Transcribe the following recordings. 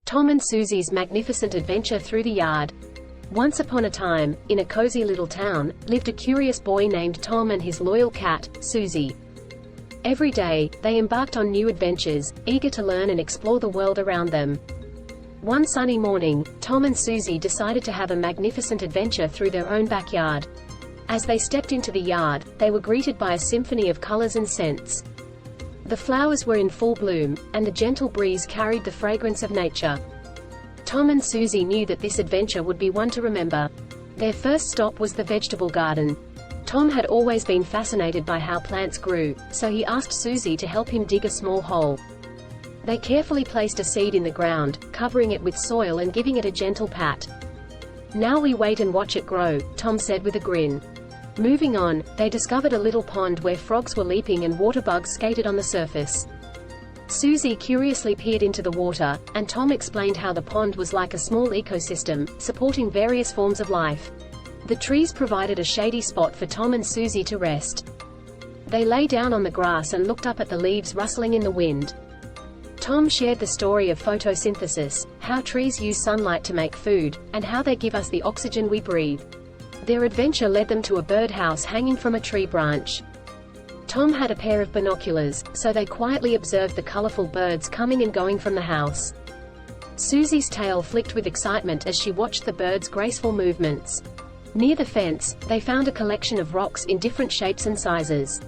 Tom and Suzy's magnificent adventure through the yard. Once upon a time, in a cozy little town, lived a curious boy named Tom and his loyal cat, Suzy. Every day, they embarked on new adventures, eager to learn and explore the world around them. One sunny morning, Tom and Suzy decided to have a magnificent adventure through their own backyard. As they stepped into the yard, they were greeted by a symphony of colors and scents. The flowers were in full bloom, and the gentle breeze carried the fragrance of nature. Tom and Suzy knew that this adventure would be one to remember. Their first stop was the vegetable garden. Tom had always been fascinated by how plants grew, so he asked Suzy to help him dig a small hole. They carefully placed a seed in the ground, covering it with soil and giving it a gentle pat. "Now we wait and watch it grow," Tom said with a grin. Moving on, they discovered a little pond where frogs were leaping and water bugs skated on the surface. Suzy curiously peered into the water, and Tom explained how the pond was like a small ecosystem, supporting various forms of life. The trees provided a shady spot for Tom and Suzy to rest. They lay down on the grass and looked up at the leaves rustling in the wind. Tom shared the story of photosynthesis, how trees use sunlight to make food, and how they give us the oxygen we breathe. Their adventure led them to a birdhouse hanging from a tree branch. Tom had a pair of binoculars, so they quietly observed the colorful birds coming and going from the house. Suzy's tail flicked with excitement as she watched the birds' graceful movements. Near the fence, they found a collection of rocks in different shapes and sizes.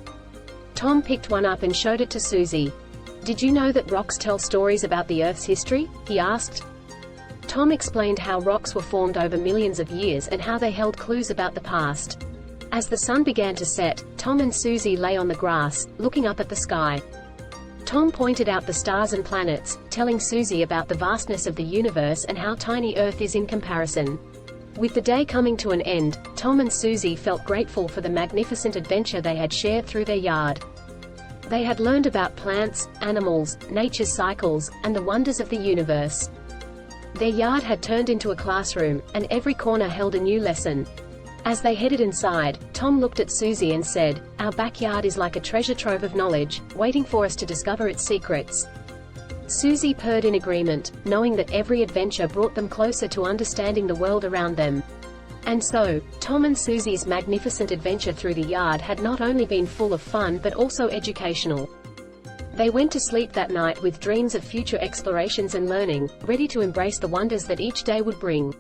Tom picked one up and showed it to Suzy. "Did you know that rocks tell stories about the Earth's history?" he asked. Tom explained how rocks were formed over millions of years and how they held clues about the past. As the sun began to set, Tom and Suzy lay on the grass, looking up at the sky. Tom pointed out the stars and planets, telling Suzy about the vastness of the universe and how tiny Earth is in comparison. With the day coming to an end, Tom and Suzy felt grateful for the magnificent adventure they had shared through their yard. They had learned about plants, animals, nature's cycles, and the wonders of the universe. Their yard had turned into a classroom, and every corner held a new lesson. As they headed inside, Tom looked at Suzy and said, "Our backyard is like a treasure trove of knowledge, waiting for us to discover its secrets." Suzy purred in agreement, knowing that every adventure brought them closer to understanding the world around them. And so, Tom and Suzy's magnificent adventure through the yard had not only been full of fun but also educational. They went to sleep that night with dreams of future explorations and learning, ready to embrace the wonders that each day would bring.